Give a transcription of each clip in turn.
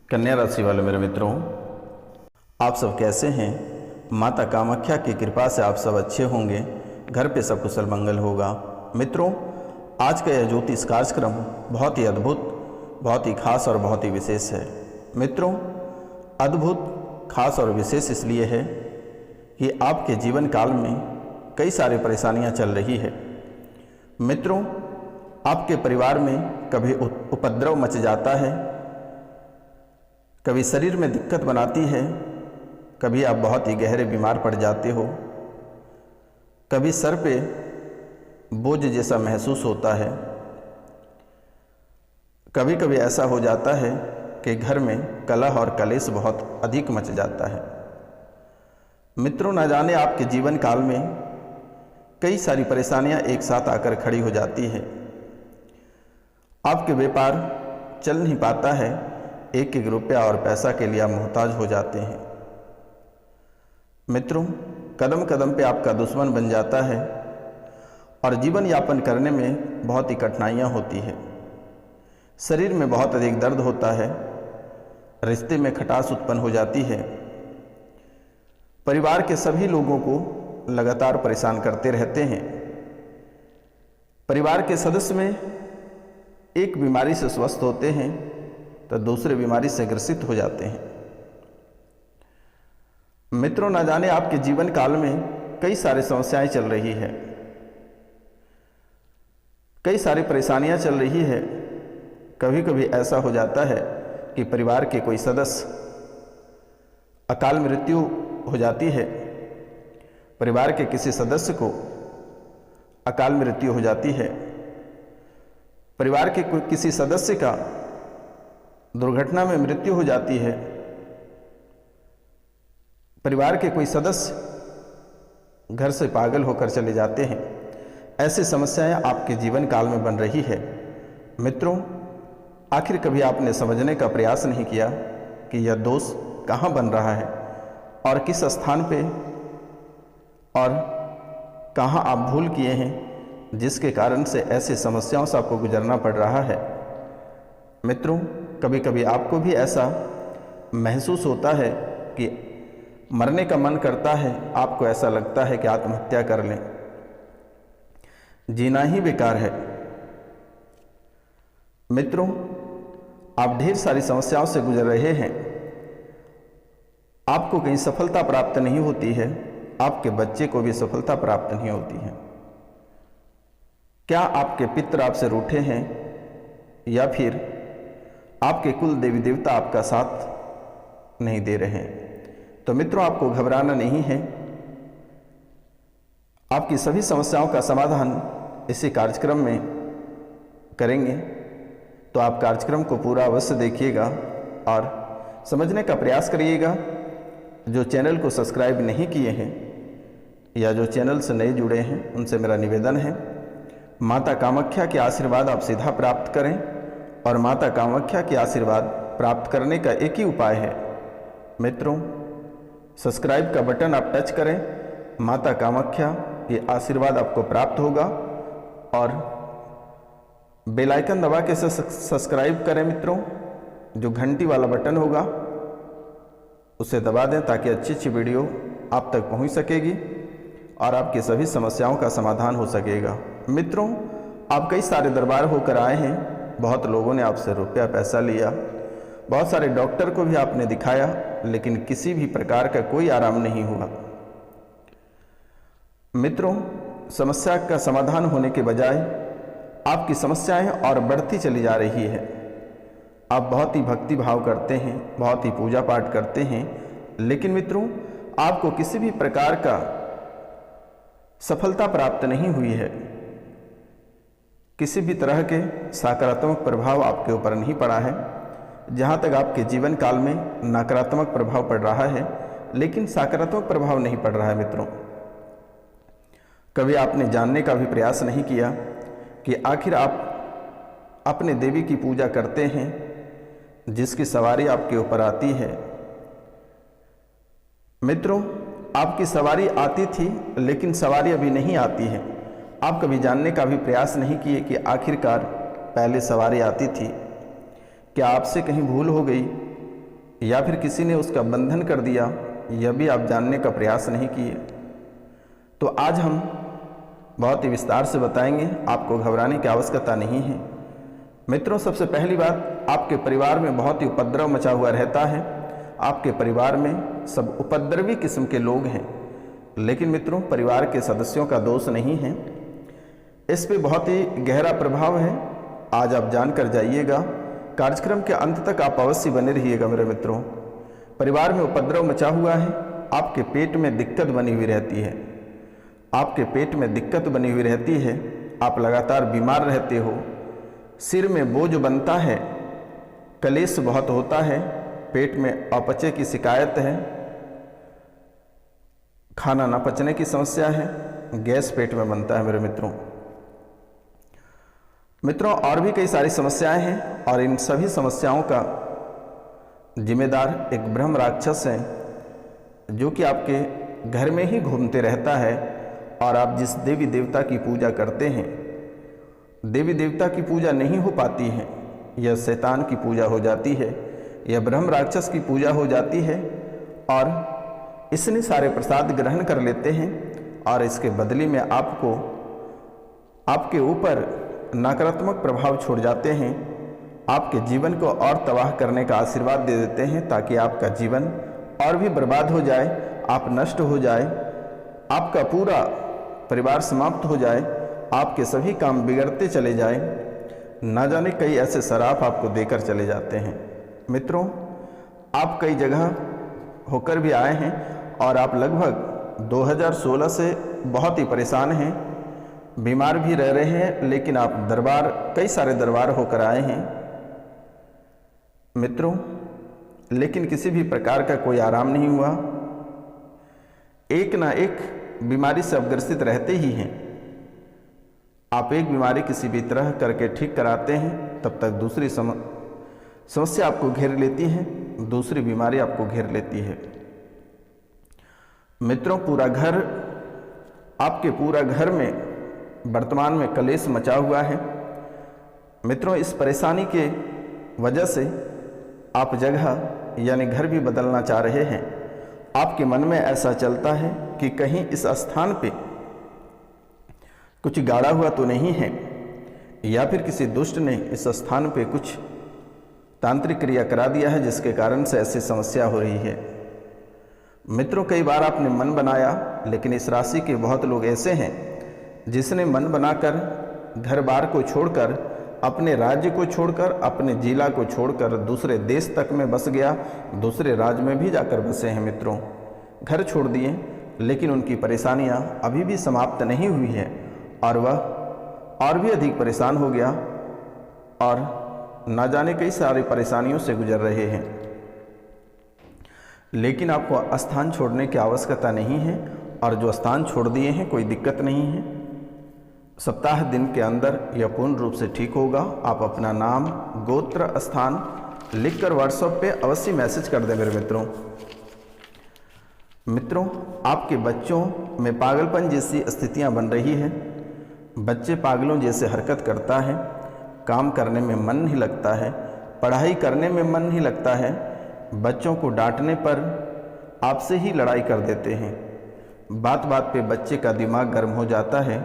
कन्या राशि वाले मेरे मित्रों, आप सब कैसे हैं। माता कामाख्या की कृपा से आप सब अच्छे होंगे, घर पे सब कुशल मंगल होगा। मित्रों, आज का यह ज्योतिष कार्यक्रम बहुत ही अद्भुत, बहुत ही खास और बहुत ही विशेष है। मित्रों, अद्भुत, खास और विशेष इसलिए है कि आपके जीवन काल में कई सारी परेशानियां चल रही है। मित्रों, आपके परिवार में कभी उपद्रव मच जाता है, कभी शरीर में दिक्कत बनाती है, कभी आप बहुत ही गहरे बीमार पड़ जाते हो, कभी सर पे बोझ जैसा महसूस होता है, कभी कभी ऐसा हो जाता है कि घर में कलह और कलेश बहुत अधिक मच जाता है। मित्रों, न जाने आपके जीवन काल में कई सारी परेशानियां एक साथ आकर खड़ी हो जाती है। आपके व्यापार चल नहीं पाता है, एक एक रुपया और पैसा के लिए आप मोहताज हो जाते हैं। मित्रों, कदम कदम पे आपका दुश्मन बन जाता है और जीवन यापन करने में बहुत ही कठिनाइयाँ होती है। शरीर में बहुत अधिक दर्द होता है, रिश्ते में खटास उत्पन्न हो जाती है, परिवार के सभी लोगों को लगातार परेशान करते रहते हैं। परिवार के सदस्य में एक बीमारी से स्वस्थ होते हैं तो दूसरे बीमारी से ग्रसित हो जाते हैं। मित्रों, न जाने आपके जीवन काल में कई सारी समस्याएं चल रही है, कई सारी परेशानियां चल रही है। कभी कभी ऐसा हो जाता है कि परिवार के कोई सदस्य अकाल मृत्यु हो जाती है, परिवार के किसी सदस्य को अकाल मृत्यु हो जाती है, परिवार के किसी सदस्य का दुर्घटना में मृत्यु हो जाती है, परिवार के कोई सदस्य घर से पागल होकर चले जाते हैं। ऐसी समस्याएं आपके जीवन काल में बन रही है। मित्रों, आखिर कभी आपने समझने का प्रयास नहीं किया कि यह दोष कहाँ बन रहा है और किस स्थान पे और कहाँ आप भूल किए हैं जिसके कारण से ऐसी समस्याओं से आपको गुजरना पड़ रहा है। मित्रों, कभी कभी आपको भी ऐसा महसूस होता है कि मरने का मन करता है, आपको ऐसा लगता है कि आत्महत्या कर लें, जीना ही बेकार है। मित्रों, आप ढेर सारी समस्याओं से गुजर रहे हैं, आपको कहीं सफलता प्राप्त नहीं होती है, आपके बच्चे को भी सफलता प्राप्त नहीं होती है। क्या आपके पितर आपसे रूठे हैं या फिर आपके कुल देवी देवता आपका साथ नहीं दे रहे हैं? तो मित्रों, आपको घबराना नहीं है। आपकी सभी समस्याओं का समाधान इसी कार्यक्रम में करेंगे, तो आप कार्यक्रम को पूरा अवश्य देखिएगा और समझने का प्रयास करिएगा। जो चैनल को सब्सक्राइब नहीं किए हैं या जो चैनल से नए जुड़े हैं, उनसे मेरा निवेदन है, माता कामाख्या के आशीर्वाद आप सीधा प्राप्त करें। और माता कामाख्या के आशीर्वाद प्राप्त करने का एक ही उपाय है। मित्रों, सब्सक्राइब का बटन आप टच करें, माता कामाख्या ये आशीर्वाद आपको प्राप्त होगा। और बेल आइकन दबा के सब्सक्राइब करें। मित्रों, जो घंटी वाला बटन होगा उसे दबा दें ताकि अच्छी अच्छी वीडियो आप तक पहुंच सकेगी और आपकी सभी समस्याओं का समाधान हो सकेगा। मित्रों, आप कई सारे दरबार होकर आए हैं, बहुत लोगों ने आपसे रुपया पैसा लिया, बहुत सारे डॉक्टर को भी आपने दिखाया, लेकिन किसी भी प्रकार का कोई आराम नहीं हुआ। मित्रों, समस्या का समाधान होने के बजाय आपकी समस्याएं और बढ़ती चली जा रही है। आप बहुत ही भक्ति भाव करते हैं, बहुत ही पूजा पाठ करते हैं, लेकिन मित्रों, आपको किसी भी प्रकार का सफलता प्राप्त नहीं हुई है। किसी भी तरह के सकारात्मक प्रभाव आपके ऊपर नहीं पड़ा है। जहाँ तक आपके जीवन काल में नकारात्मक प्रभाव पड़ रहा है, लेकिन सकारात्मक प्रभाव नहीं पड़ रहा है। मित्रों, कभी आपने जानने का भी प्रयास नहीं किया कि आखिर आप अपने देवी की पूजा करते हैं जिसकी सवारी आपके ऊपर आती है। मित्रों, आपकी सवारी आती थी, लेकिन सवारी अभी नहीं आती है। आप कभी जानने का भी प्रयास नहीं किए कि आखिरकार पहले सवारी आती थी, क्या आपसे कहीं भूल हो गई या फिर किसी ने उसका बंधन कर दिया, यह भी आप जानने का प्रयास नहीं किए। तो आज हम बहुत ही विस्तार से बताएंगे, आपको घबराने की आवश्यकता नहीं है। मित्रों, सबसे पहली बात, आपके परिवार में बहुत ही उपद्रव मचा हुआ रहता है। आपके परिवार में सब उपद्रवी किस्म के लोग हैं, लेकिन मित्रों परिवार के सदस्यों का दोष नहीं है, इस पे बहुत ही गहरा प्रभाव है। आज आप जानकर जाइएगा, कार्यक्रम के अंत तक आप अवश्य बने रहिएगा मेरे मित्रों। परिवार में उपद्रव मचा हुआ है, आपके पेट में दिक्कत बनी हुई रहती है, आपके पेट में दिक्कत बनी हुई रहती है, आप लगातार बीमार रहते हो, सिर में बोझ बनता है, कलेश बहुत होता है, पेट में अपचे की शिकायत है, खाना न पचने की समस्या है, गैस पेट में बनता है मेरे मित्रों। और भी कई सारी समस्याएं हैं और इन सभी समस्याओं का जिम्मेदार एक ब्रह्म राक्षस है, जो कि आपके घर में ही घूमते रहता है। और आप जिस देवी देवता की पूजा करते हैं, देवी देवता की पूजा नहीं हो पाती है, यह शैतान की पूजा हो जाती है, यह ब्रह्म राक्षस की पूजा हो जाती है। और इसने सारे प्रसाद ग्रहण कर लेते हैं और इसके बदले में आपको, आपके ऊपर नकारात्मक प्रभाव छोड़ जाते हैं, आपके जीवन को और तबाह करने का आशीर्वाद दे देते हैं, ताकि आपका जीवन और भी बर्बाद हो जाए, आप नष्ट हो जाए, आपका पूरा परिवार समाप्त हो जाए, आपके सभी काम बिगड़ते चले जाए। ना जाने कई ऐसे शराप आपको देकर चले जाते हैं। मित्रों, आप कई जगह होकर भी आए हैं और आप लगभग 2016 से बहुत ही परेशान हैं, बीमार भी रह रहे हैं, लेकिन आप कई सारे दरबार होकर आए हैं मित्रों, लेकिन किसी भी प्रकार का कोई आराम नहीं हुआ। एक ना एक बीमारी से आप ग्रसित रहते ही हैं। आप एक बीमारी किसी भी तरह करके ठीक कराते हैं, तब तक दूसरी समस्या आपको घेर लेती है, दूसरी बीमारी आपको घेर लेती है। मित्रों, आपके पूरा घर में वर्तमान में कलेश मचा हुआ है। मित्रों, इस परेशानी के वजह से आप जगह यानी घर भी बदलना चाह रहे हैं। आपके मन में ऐसा चलता है कि कहीं इस स्थान पे कुछ गाड़ा हुआ तो नहीं है, या फिर किसी दुष्ट ने इस स्थान पे कुछ तांत्रिक क्रिया करा दिया है, जिसके कारण से ऐसी समस्या हो रही है। मित्रों, कई बार आपने मन बनाया, लेकिन इस राशि के बहुत लोग ऐसे हैं जिसने मन बनाकर घर बार को छोड़कर, अपने राज्य को छोड़कर, अपने जिला को छोड़कर दूसरे देश तक में बस गया, दूसरे राज्य में भी जाकर बसे हैं। मित्रों, घर छोड़ दिए, लेकिन उनकी परेशानियां अभी भी समाप्त नहीं हुई है और वह और भी अधिक परेशान हो गया और ना जाने कई सारी परेशानियों से गुजर रहे हैं। लेकिन आपको स्थान छोड़ने की आवश्यकता नहीं है, और जो स्थान छोड़ दिए हैं कोई दिक्कत नहीं है। सप्ताह दिन के अंदर यह पूर्ण रूप से ठीक होगा। आप अपना नाम, गोत्र, स्थान लिखकर व्हाट्सएप पे अवश्य मैसेज कर दें मेरे मित्रों, आपके बच्चों में पागलपन जैसी स्थितियां बन रही है। बच्चे पागलों जैसे हरकत करता है, काम करने में मन नहीं लगता है, पढ़ाई करने में मन नहीं लगता है, बच्चों को डांटने पर आपसे ही लड़ाई कर देते हैं। बात बात पे बच्चे का दिमाग गर्म हो जाता है,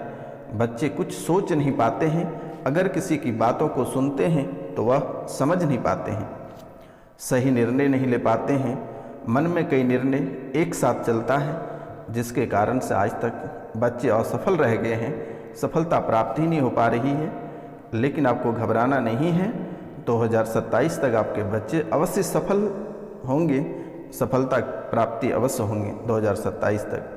बच्चे कुछ सोच नहीं पाते हैं, अगर किसी की बातों को सुनते हैं तो वह समझ नहीं पाते हैं, सही निर्णय नहीं ले पाते हैं, मन में कई निर्णय एक साथ चलता है, जिसके कारण से आज तक बच्चे असफल रह गए हैं, सफलता प्राप्ति ही नहीं हो पा रही है। लेकिन आपको घबराना नहीं है, 2027 तक आपके बच्चे अवश्य सफल होंगे, सफलता प्राप्ति अवश्य होंगे 2027 तक।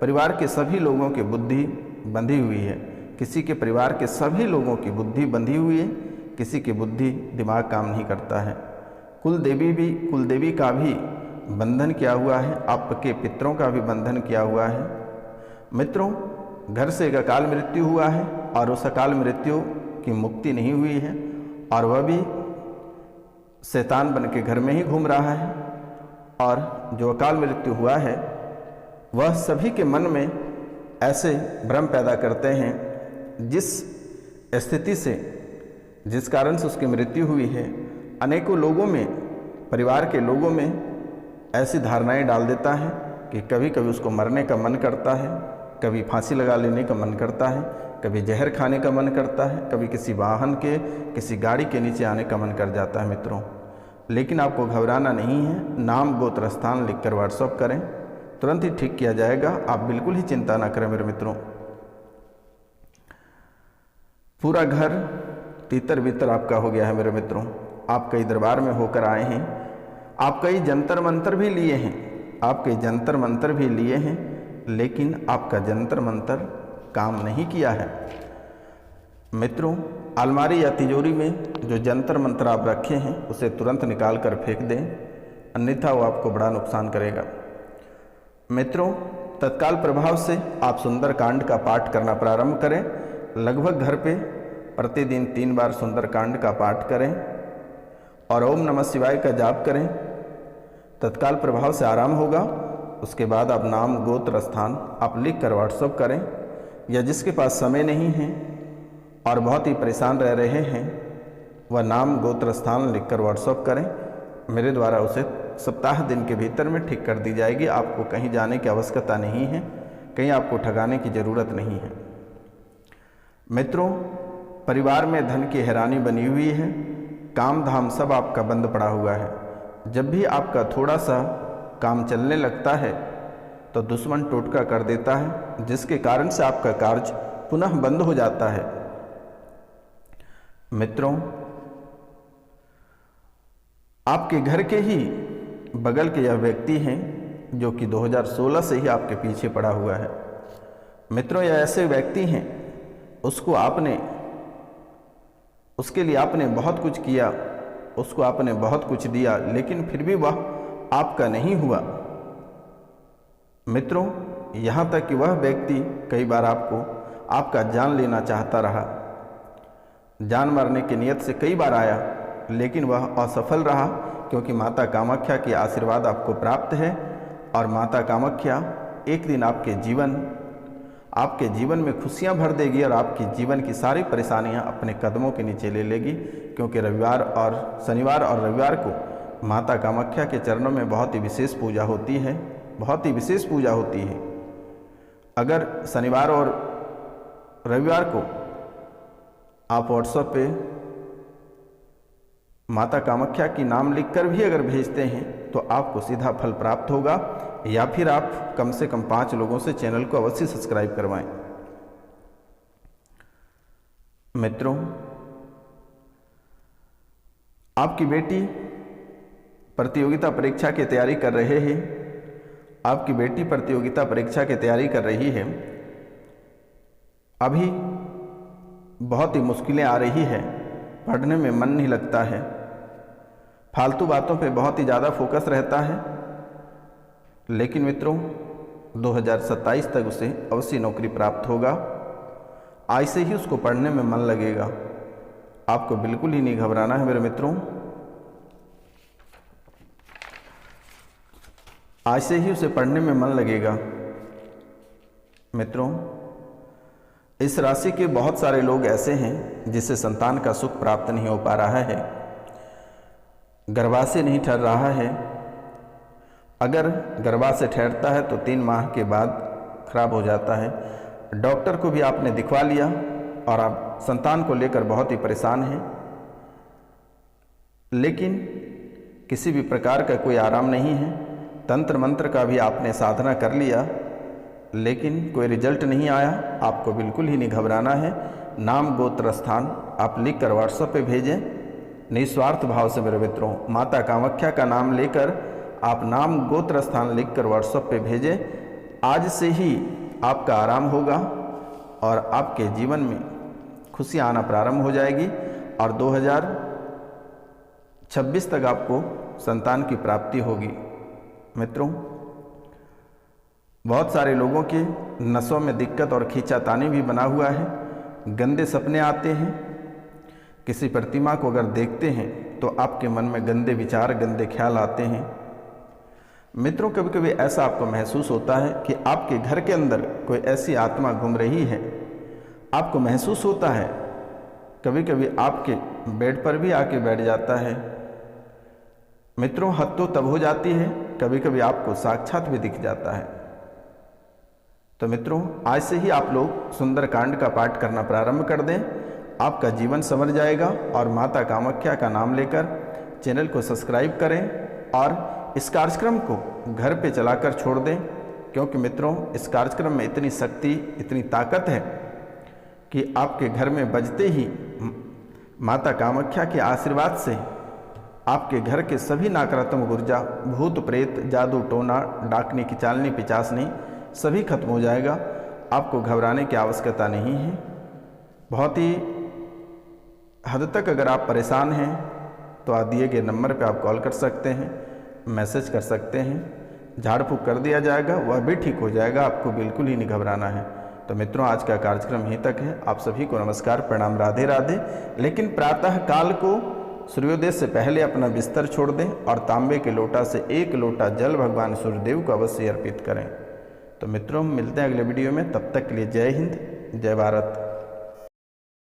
परिवार के सभी लोगों की बुद्धि बंधी हुई है, किसी के परिवार के सभी लोगों की बुद्धि बंधी हुई है, किसी की बुद्धि दिमाग काम नहीं करता है। कुलदेवी का भी बंधन किया हुआ है, आपके पितरों का भी बंधन किया हुआ है। मित्रों, घर से एक अकाल मृत्यु हुआ है और उस अकाल मृत्यु की मुक्ति नहीं हुई है, और वह भी शैतान बन के घर में ही घूम रहा है। और जो अकाल मृत्यु हुआ है वह सभी के मन में ऐसे भ्रम पैदा करते हैं, जिस स्थिति से, जिस कारण से उसकी मृत्यु हुई है, अनेकों लोगों में परिवार के लोगों में ऐसी धारणाएं डाल देता है कि कभी कभी उसको मरने का मन करता है, कभी फांसी लगा लेने का मन करता है, कभी जहर खाने का मन करता है, कभी किसी वाहन के, किसी गाड़ी के नीचे आने का मन कर जाता है मित्रों। लेकिन आपको घबराना नहीं है। नाम गोत्र स्थान लिखकर व्हाट्सअप करें, तुरंत ही ठीक किया जाएगा। आप बिल्कुल ही चिंता ना करें मेरे मित्रों। पूरा घर तीतर बितर आपका हो गया है मेरे मित्रों। आप कई दरबार में होकर आए हैं, आप कई जंतर मंतर भी लिए हैं, आप कई जंतर मंतर भी लिए हैं, लेकिन आपका जंतर मंतर काम नहीं किया है मित्रों। अलमारी या तिजोरी में जो जंतर मंतर आप रखे हैं उसे तुरंत निकाल कर फेंक दें, अन्यथा वो आपको बड़ा नुकसान करेगा मित्रों। तत्काल प्रभाव से आप सुंदर कांड का पाठ करना प्रारंभ करें। लगभग घर पे प्रतिदिन 3 बार सुंदर कांड का पाठ करें और ओम नमः शिवाय का जाप करें। तत्काल प्रभाव से आराम होगा। उसके बाद आप नाम गोत्र स्थान आप लिख कर व्हाट्सअप करें, या जिसके पास समय नहीं है और बहुत ही परेशान रह रहे हैं वह नाम गोत्र स्थान लिख कर व्हाट्सअप करें। मेरे द्वारा उसे सप्ताह दिन के भीतर में ठीक कर दी जाएगी। आपको कहीं जाने की आवश्यकता नहीं है, कहीं आपको ठगाने की ज़रूरत नहीं है मित्रों। परिवार में धन की हैरानी बनी हुई है, काम धाम सब आपका बंद पड़ा हुआ है। जब भी आपका थोड़ा सा काम चलने लगता है तो दुश्मन टोटका कर देता है, जिसके कारण से आपका कार्य पुनः बंद हो जाता है मित्रों। आपके घर के ही बगल के यह व्यक्ति हैं जो कि 2016 से ही आपके पीछे पड़ा हुआ है मित्रों। यह ऐसे व्यक्ति हैं, उसके लिए आपने बहुत कुछ किया, उसको आपने बहुत कुछ दिया, लेकिन फिर भी वह आपका नहीं हुआ मित्रों। यहाँ तक कि वह व्यक्ति कई बार आपका जान लेना चाहता रहा, जान मारने की नियत से कई बार आया, लेकिन वह असफल रहा, क्योंकि माता कामाख्या की आशीर्वाद आपको प्राप्त है। और माता कामाख्या एक दिन आपके जीवन में खुशियां भर देगी और आपके जीवन की सारी परेशानियां अपने कदमों के नीचे ले लेगी, क्योंकि शनिवार और रविवार को माता कामाख्या के चरणों में बहुत ही विशेष पूजा होती है, बहुत ही विशेष पूजा होती है। अगर शनिवार और रविवार को आप व्हाट्सएप पे माता कामाख्या की नाम लिखकर भी अगर भेजते हैं तो आपको सीधा फल प्राप्त होगा, या फिर आप कम से कम 5 लोगों से चैनल को अवश्य सब्सक्राइब करवाएं मित्रों। आपकी बेटी प्रतियोगिता परीक्षा की तैयारी कर रहे हैं, आपकी बेटी प्रतियोगिता परीक्षा की तैयारी कर रही है। अभी बहुत ही मुश्किलें आ रही है, पढ़ने में मन नहीं लगता है, फालतू बातों पे बहुत ही ज़्यादा फोकस रहता है। लेकिन मित्रों 2027 तक उसे अवश्य नौकरी प्राप्त होगा। आज से ही उसको पढ़ने में मन लगेगा। आपको बिल्कुल ही नहीं घबराना है मेरे मित्रों। आज से ही उसे पढ़ने में मन लगेगा मित्रों। इस राशि के बहुत सारे लोग ऐसे हैं जिससे संतान का सुख प्राप्त नहीं हो पा रहा है, गर्भाशय नहीं ठहर रहा है। अगर गर्भाशय ठहरता है तो 3 माह के बाद खराब हो जाता है। डॉक्टर को भी आपने दिखवा लिया और आप संतान को लेकर बहुत ही परेशान हैं, लेकिन किसी भी प्रकार का कोई आराम नहीं है। तंत्र मंत्र का भी आपने साधना कर लिया, लेकिन कोई रिजल्ट नहीं आया। आपको बिल्कुल ही नहीं घबराना है। नाम गोत्र स्थान आप लिख कर व्हाट्सएप पे भेजें निस्वार्थ भाव से मेरे मित्रों। माता कामाख्या का नाम लेकर आप नाम गोत्र स्थान लिख कर व्हाट्सएप पे भेजें। आज से ही आपका आराम होगा और आपके जीवन में खुशियाँ आना प्रारंभ हो जाएगी और 2026 तक आपको संतान की प्राप्ति होगी मित्रों। बहुत सारे लोगों के नसों में दिक्कत और खींचातानी भी बना हुआ है, गंदे सपने आते हैं। किसी प्रतिमा को अगर देखते हैं तो आपके मन में गंदे विचार, गंदे ख्याल आते हैं मित्रों। कभी कभी ऐसा आपको महसूस होता है कि आपके घर के अंदर कोई ऐसी आत्मा घूम रही है। आपको महसूस होता है, कभी कभी आपके बेड पर भी आके बैठ जाता है। मित्रों, हद तो तब हो जाती है कभी कभी आपको साक्षात भी दिख जाता है। तो मित्रों, आज से ही आप लोग सुंदरकांड का पाठ करना प्रारंभ कर दें, आपका जीवन संवर जाएगा। और माता कामाख्या का नाम लेकर चैनल को सब्सक्राइब करें और इस कार्यक्रम को घर पे चलाकर छोड़ दें, क्योंकि मित्रों इस कार्यक्रम में इतनी शक्ति, इतनी ताकत है कि आपके घर में बजते ही माता कामाख्या के आशीर्वाद से आपके घर के सभी नकारात्मक ऊर्जा, भूत प्रेत, जादू टोना, डाकनी की चालनी, पिचासनी सभी खत्म हो जाएगा। आपको घबराने की आवश्यकता नहीं है। बहुत ही हद तक अगर आप परेशान हैं तो आप दिए गए नंबर पर आप कॉल कर सकते हैं, मैसेज कर सकते हैं, झाड़ फूँक कर दिया जाएगा, वह भी ठीक हो जाएगा। आपको बिल्कुल ही नहीं घबराना है। तो मित्रों, आज का कार्यक्रम यहीं तक है। आप सभी को नमस्कार, प्रणाम, राधे राधे। लेकिन प्रातः काल को सूर्योदय से पहले अपना बिस्तर छोड़ दें और तांबे के लोटा से 1 लोटा जल भगवान सूर्यदेव को अवश्य अर्पित करें। तो मित्रों, मिलते हैं अगले वीडियो में। तब तक के लिए जय हिंद, जय भारत।